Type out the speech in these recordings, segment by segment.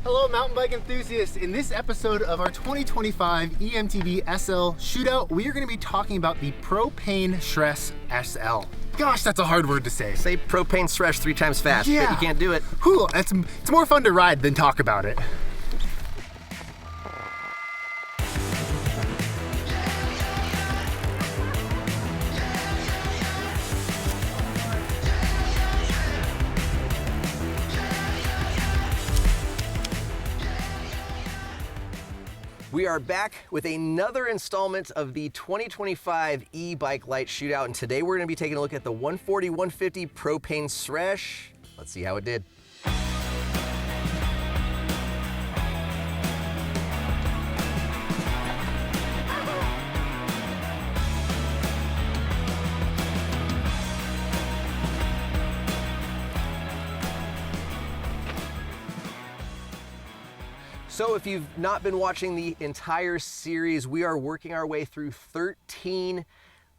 Hello mountain bike enthusiasts. In this episode of our 2025 eMTB SL shootout, we are going to be talking about the Propain Sresh SL. Gosh, that's a hard word to say. Say Propain Sresh 3 times fast, Yeah. but you can't do it. Whew, it's more fun to ride than talk about it. We are back with another installment of the 2025 e-bike light shootout, and today we're going to be taking a look at the 140-150 Propain Sresh. Let's see how it did. So if you've not been watching the entire series, we are working our way through 13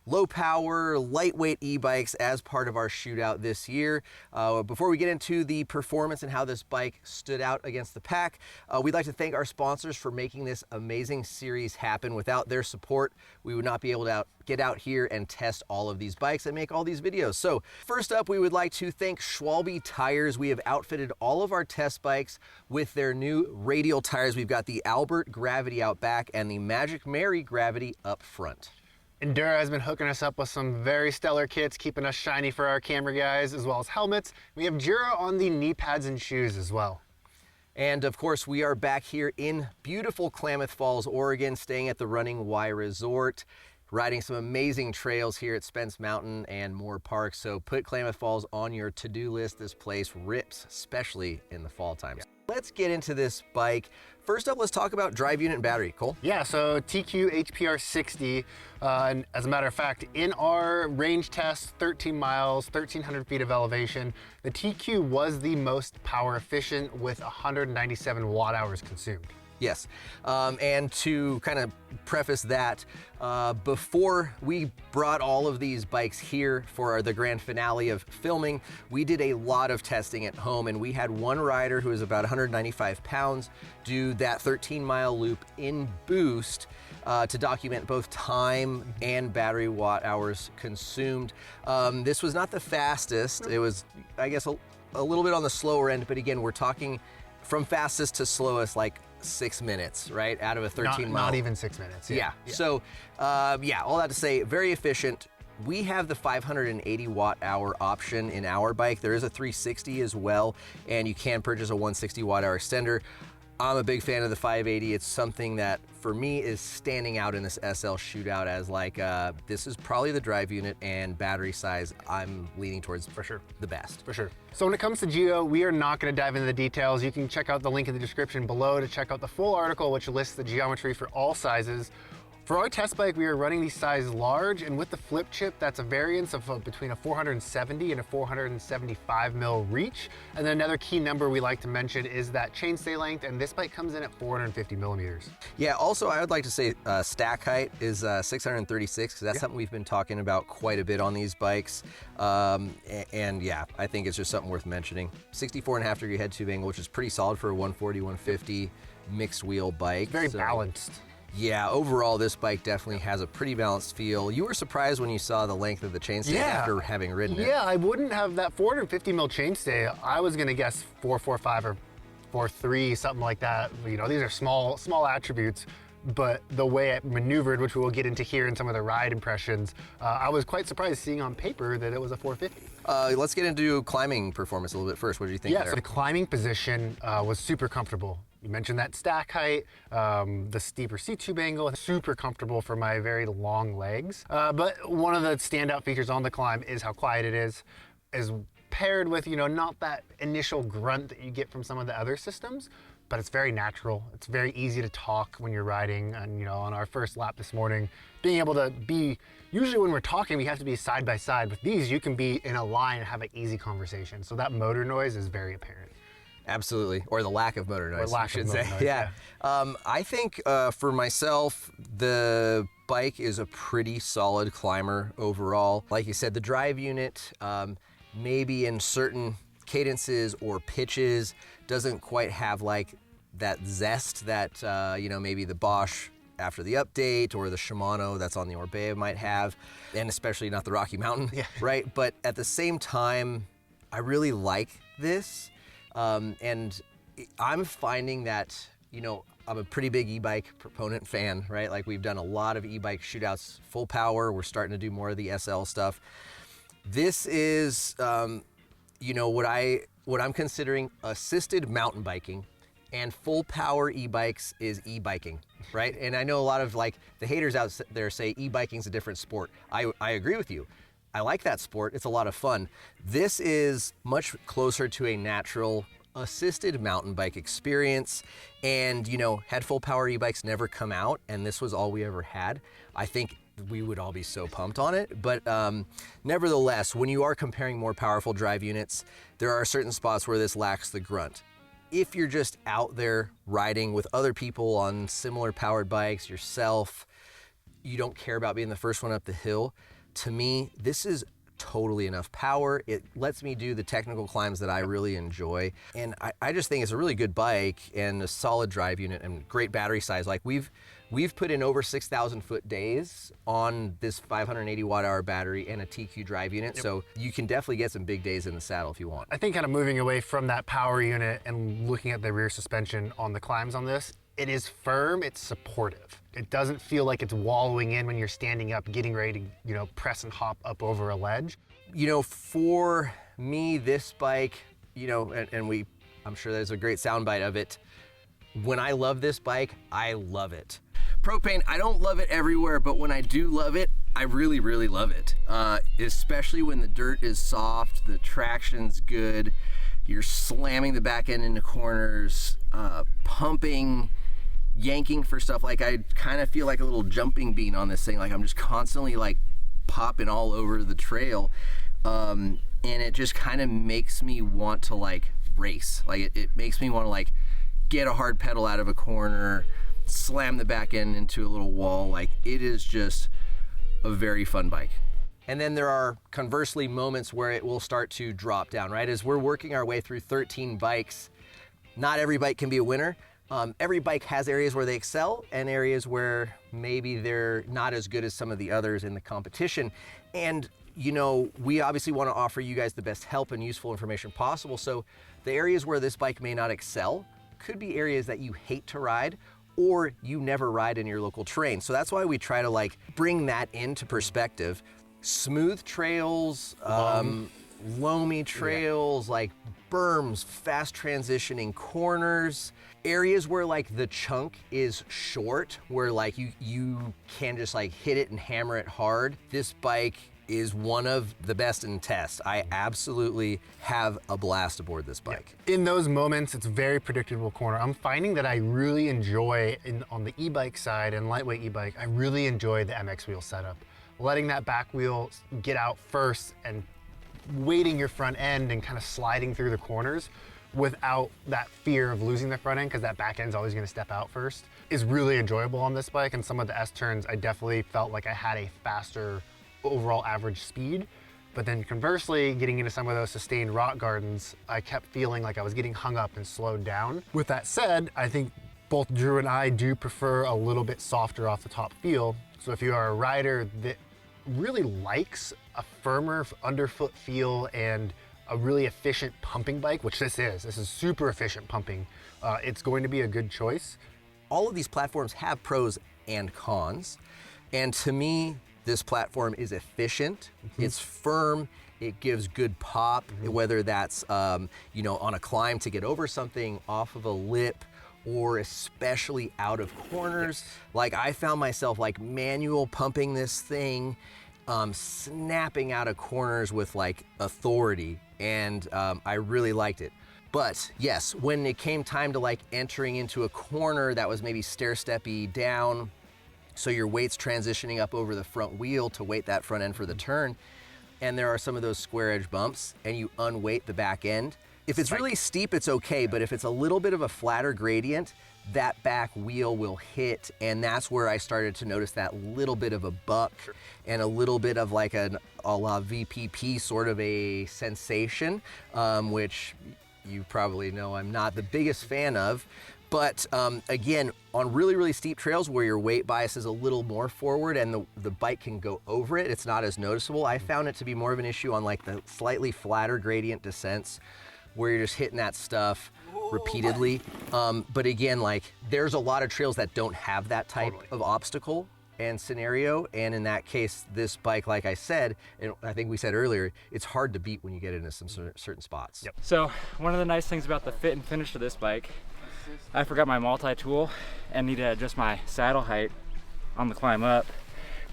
low power, lightweight e-bikes as part of our shootout this year. Before we get into the performance and how this bike stood out against the pack, we'd like to thank our sponsors for making this amazing series happen. Without their support, we would not be able to get out here and test all of these bikes and make all these videos. So first up, we would like to thank Schwalbe Tires. We have outfitted all of our test bikes with their new radial tires. We've got the Albert Gravity out back and the Magic Mary Gravity up front. Endura has been hooking us up with some very stellar kits, keeping us shiny for our camera guys, as well as helmets. We have Giro on the knee pads and shoes as well. And of course, we are back here in beautiful Klamath Falls, Oregon, staying at the Running Y Resort, riding some amazing trails here at Spence Mountain and more parks. So put Klamath Falls on your to-do list. This place rips, especially in the fall times. Let's get into this bike. First up, let's talk about drive unit and battery. Cole? Yeah, so TQ HPR 60, and as a matter of fact, in our range test, 13 miles, 1,300 feet of elevation, the TQ was the most power efficient with 197 watt hours consumed. Yes, and to kind of preface that, before we brought all of these bikes here for the grand finale of filming, we did a lot of testing at home, and we had one rider who was about 195 pounds do that 13-mile loop in boost to document both time and battery watt hours consumed. This was not the fastest. It was, I guess, a little bit on the slower end, but again, we're talking from fastest to slowest, like 6 minutes, right? Out of a 13 mile. Not even 6 minutes. Yeah. So, yeah, all that to say, very efficient. We have the 580 watt hour option in our bike. There is a 360 as well, and you can purchase a 160 watt hour extender. I'm a big fan of the 580. It's something that, for me, is standing out in this SL shootout as like, this is probably the drive unit and battery size I'm leaning towards for sure the best. For sure. So when it comes to Giro, we are not going to dive into the details. You can check out the link in the description below to check out the full article, which lists the geometry for all sizes. For our test bike, we are running the size large, and with the flip chip, that's a variance of between a 470 and a 475 mil reach. And then another key number we like to mention is that chainstay length, and this bike comes in at 450 millimeters. Yeah, also I would like to say stack height is 636, because that's something we've been talking about quite a bit on these bikes. And yeah, I think it's just something worth mentioning. 64.5 degree head tube angle, which is pretty solid for a 140, 150 mixed wheel bike. Very balanced. Yeah, overall, this bike definitely has a pretty balanced feel. You were surprised when you saw the length of the chainstay after having ridden it. Yeah, I wouldn't have that 450 mil chainstay. I was gonna guess 445 or 43, something like that. You know, these are small attributes, but the way it maneuvered, which we'll get into here in some of the ride impressions, I was quite surprised seeing on paper that it was a 450. Let's get into climbing performance a little bit first. What do you think there? So the climbing position was super comfortable. You mentioned that stack height, the steeper seat tube angle, super comfortable for my very long legs. But one of the standout features on the climb is how quiet it is paired with, you know, not that initial grunt that you get from some of the other systems, but it's very natural. It's very easy to talk when you're riding. And, you know, on our first lap this morning, being able to be, usually when we're talking, we have to be side by side. With these, you can be in a line and have an easy conversation. So that motor noise is very apparent. Absolutely, or the lack of motor noise, I should say. Yeah. I think for myself, the bike is a pretty solid climber overall. Like you said, the drive unit, maybe in certain cadences or pitches, doesn't quite have like that zest that maybe the Bosch after the update or the Shimano that's on the Orbea might have, and especially not the Rocky Mountain, right? But at the same time, I really like this, and I'm finding that, I'm a pretty big e-bike proponent fan, right? Like we've done a lot of e-bike shootouts, full power. We're starting to do more of the SL stuff. This is, what I'm considering assisted mountain biking, and full power e-bikes is e-biking, right? And I know a lot of like the haters out there say e-biking is a different sport. I agree with you. I like that sport. It's a lot of fun. This is much closer to a natural assisted mountain bike experience. And, had full power e-bikes never come out and this was all we ever had, I think we would all be so pumped on it. But nevertheless, when you are comparing more powerful drive units, there are certain spots where this lacks the grunt. If you're just out there riding with other people on similar powered bikes, yourself, you don't care about being the first one up the hill, to me, this is totally enough power. It lets me do the technical climbs that I really enjoy. And I just think it's a really good bike and a solid drive unit and great battery size. Like we've put in over 6,000 foot days on this 580 watt hour battery and a TQ drive unit. So you can definitely get some big days in the saddle if you want. I think kind of moving away from that power unit and looking at the rear suspension on the climbs on this, it is firm, it's supportive. It doesn't feel like it's wallowing in when you're standing up, getting ready to, press and hop up over a ledge. For me, this bike, I'm sure there's a great soundbite of it. When I love this bike, I love it. Propain, I don't love it everywhere, but when I do love it, I really, really love it. Especially when the dirt is soft, the traction's good, you're slamming the back end into corners, pumping, yanking for stuff. Like I kind of feel like a little jumping bean on this thing. Like I'm just constantly like popping all over the trail. And it just kind of makes me want to like race. Like it makes me want to like get a hard pedal out of a corner, slam the back end into a little wall. Like it is just a very fun bike. And then there are conversely moments where it will start to drop down, right? As we're working our way through 13 bikes, not every bike can be a winner. Every bike has areas where they excel and areas where maybe they're not as good as some of the others in the competition. And, we obviously want to offer you guys the best help and useful information possible. So the areas where this bike may not excel could be areas that you hate to ride or you never ride in your local terrain. So that's why we try to like bring that into perspective. Smooth trails, loamy trails, like berms, fast transitioning corners, areas where like the chunk is short, where like you can just like hit it and hammer it hard. This bike is one of the best in test. I absolutely have a blast aboard this bike. In those moments, it's very predictable corner. I'm finding that I really enjoy, on the e-bike side and lightweight e-bike, I really enjoy the MX wheel setup. Letting that back wheel get out first and weighting your front end and kind of sliding through the corners without that fear of losing the front end, because that back end's always going to step out first, is really enjoyable on this bike. And some of the S turns, I definitely felt like I had a faster overall average speed. But then conversely, getting into some of those sustained rock gardens, I kept feeling like I was getting hung up and slowed down. With that said, I think both Drew and I do prefer a little bit softer off the top feel. So if you are a rider that really likes a firmer underfoot feel and a really efficient pumping bike, which this is super efficient pumping, it's going to be a good choice. All of these platforms have pros and cons. And to me, this platform is efficient, it's firm, it gives good pop, whether that's on a climb to get over something, off of a lip, or especially out of corners. Like I found myself like manual pumping this thing, snapping out of corners with like authority, and I really liked it. But yes, when it came time to like entering into a corner that was maybe stair-steppy down, so your weight's transitioning up over the front wheel to weight that front end for the turn, and there are some of those square edge bumps and you unweight the back end. If it's really steep, it's okay, but if it's a little bit of a flatter gradient, that back wheel will hit, and that's where I started to notice that little bit of a buck and a little bit of like a la VPP sort of a sensation, which you probably know I'm not the biggest fan of. But again, on really, really steep trails where your weight bias is a little more forward and the bike can go over it, it's not as noticeable. I found it to be more of an issue on like the slightly flatter gradient descents where you're just hitting that stuff repeatedly. But again, like there's a lot of trails that don't have that type of obstacle and scenario. And in that case, this bike, like I said, and I think we said earlier, it's hard to beat when you get into some certain spots. Yep. So one of the nice things about the fit and finish of this bike, I forgot my multi-tool and need to adjust my saddle height on the climb up.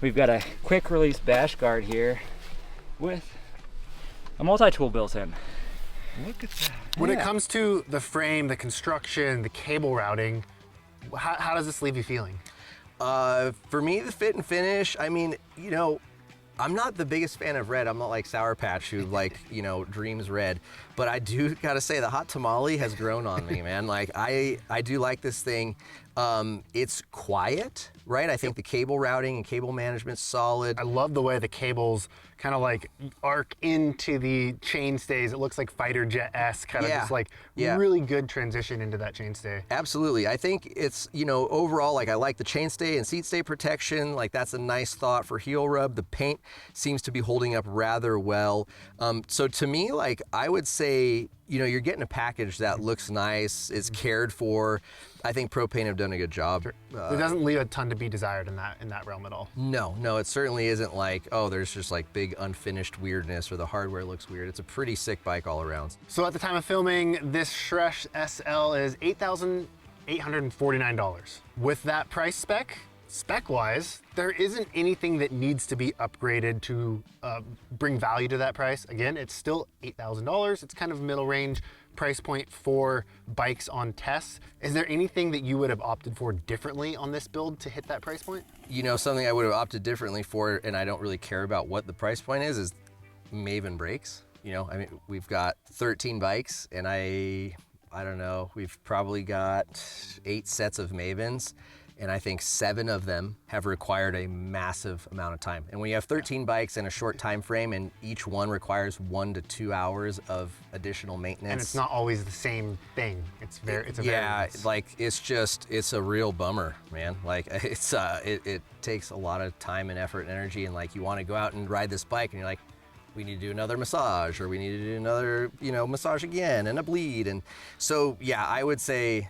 We've got a quick release bash guard here with a multi-tool built in. Look at that. When it comes to the frame, the construction, the cable routing, how does this leave you feeling? For me, the fit and finish, I mean, you know, I'm not the biggest fan of red. I'm not like Sour Patch who like, you know, dreams red. But I do gotta say the hot tamale has grown on me, man. Like I do like this thing. It's quiet, right? I think the cable routing and cable management's solid. I love the way the cables kind of like arc into the chainstays. It looks like fighter jet-esque, kind of just like really good transition into that chainstay. Absolutely. I think it's, you know, overall, like I like the chainstay and seat stay protection. Like that's a nice thought for heel rub. The paint seems to be holding up rather well. So to me, like I would say, you know, you're getting a package that looks nice, it's cared for. I think Propain have done a good job. It doesn't leave a ton to be desired in that realm at all. No, it certainly isn't like, oh, there's just like big unfinished weirdness or the hardware looks weird. It's a pretty sick bike all around. So at the time of filming, this Sresh SL is $8,849. With that price spec-wise, there isn't anything that needs to be upgraded to bring value to that price. Again, it's still $8,000. It's kind of middle range price point for bikes on tests. Is there anything that you would have opted for differently on this build to hit that price point? You know, something I would have opted differently for, and I don't really care about what the price point is Maven brakes. You know, I mean, we've got 13 bikes and I don't know, we've probably got 8 sets of Mavens. And I think 7 of them have required a massive amount of time. And when you have 13 bikes in a short time frame and each one requires 1 to 2 hours of additional maintenance. And it's not always the same thing. It's a variance. Like it's a real bummer, man. Like it takes a lot of time and effort and energy, and like you want to go out and ride this bike and you're like, we need to do another massage, or we need to do another, you know, massage again and a bleed. And so yeah, I would say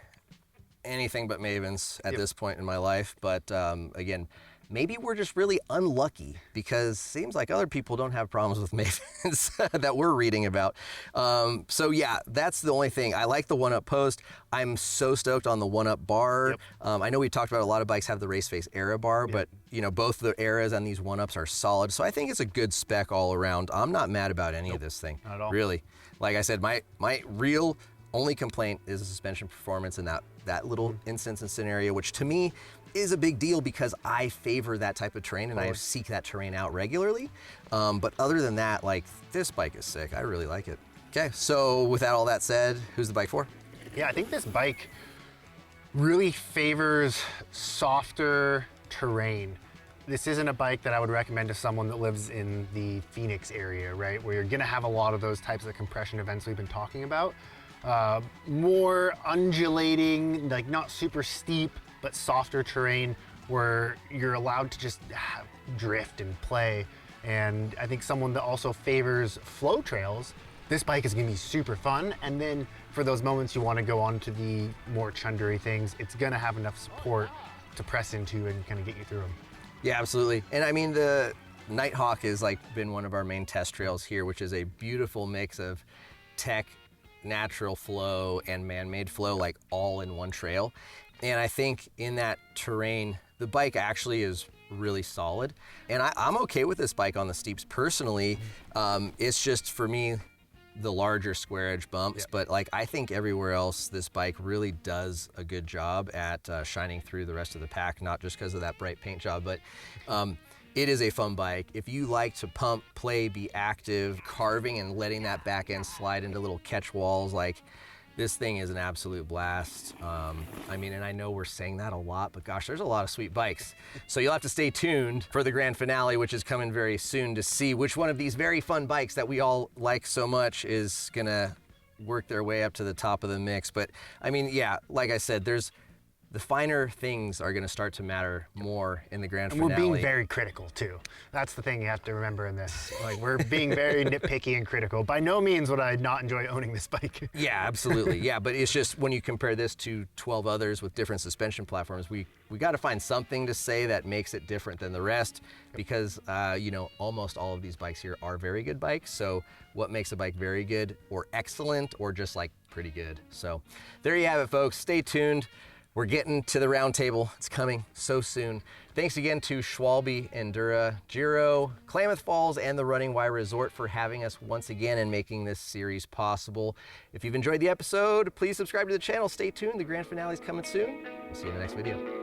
anything but Mavens at this point in my life. But again, maybe we're just really unlucky because it seems like other people don't have problems with Mavens that we're reading about. So yeah, that's the only thing. I like the one-up post. I'm so stoked on the one-up bar. I know we talked about a lot of bikes have the Race Face Era bar, but you know, both the Eras and these one-ups are solid. So I think it's a good spec all around. I'm not mad about any of this thing, not at all. Really. Like I said, my real only complaint is the suspension performance in that little instance and scenario, which to me is a big deal because I favor that type of terrain and I seek that terrain out regularly. But other than that, like this bike is sick. I really like it. Okay, so with all that said, who's the bike for? Yeah, I think this bike really favors softer terrain. This isn't a bike that I would recommend to someone that lives in the Phoenix area, right? Where you're gonna have a lot of those types of compression events we've been talking about. More undulating, like not super steep, but softer terrain where you're allowed to just drift and play. And I think someone that also favors flow trails, this bike is gonna be super fun. And then for those moments you wanna go on to the more chundery things, it's gonna have enough support to press into and kind of get you through them. Yeah, absolutely. And I mean, the Nighthawk has like been one of our main test trails here, which is a beautiful mix of tech, natural flow, and man-made flow, like all in one trail. And I think in that terrain, the bike actually is really solid. And I'm okay with this bike on the steeps personally. It's just for me, the larger square edge bumps, but like I think everywhere else, this bike really does a good job at shining through the rest of the pack, not just because of that bright paint job, but it is a fun bike. If you like to pump, play, be active, carving and letting that back end slide into little catch walls, like this thing is an absolute blast. I mean, and I know we're saying that a lot, but gosh, there's a lot of sweet bikes. So you'll have to stay tuned for the grand finale, which is coming very soon, to see which one of these very fun bikes that we all like so much is gonna work their way up to the top of the mix. But I mean, yeah, like I said, the finer things are going to start to matter more in the grand finale. And we're being very critical too. That's the thing you have to remember in this. Like, we're being very nitpicky and critical. By no means would I not enjoy owning this bike. Yeah, absolutely. Yeah, but it's just when you compare this to 12 others with different suspension platforms, we got to find something to say that makes it different than the rest, because you know, almost all of these bikes here are very good bikes. So what makes a bike very good or excellent or just like pretty good? So there you have it, folks. Stay tuned. We're getting to the round table. It's coming so soon. Thanks again to Schwalbe, Endura, Giro, Klamath Falls, and the Running Y Resort for having us once again and making this series possible. If you've enjoyed the episode, please subscribe to the channel. Stay tuned. The grand finale is coming soon. We'll see you in the next video.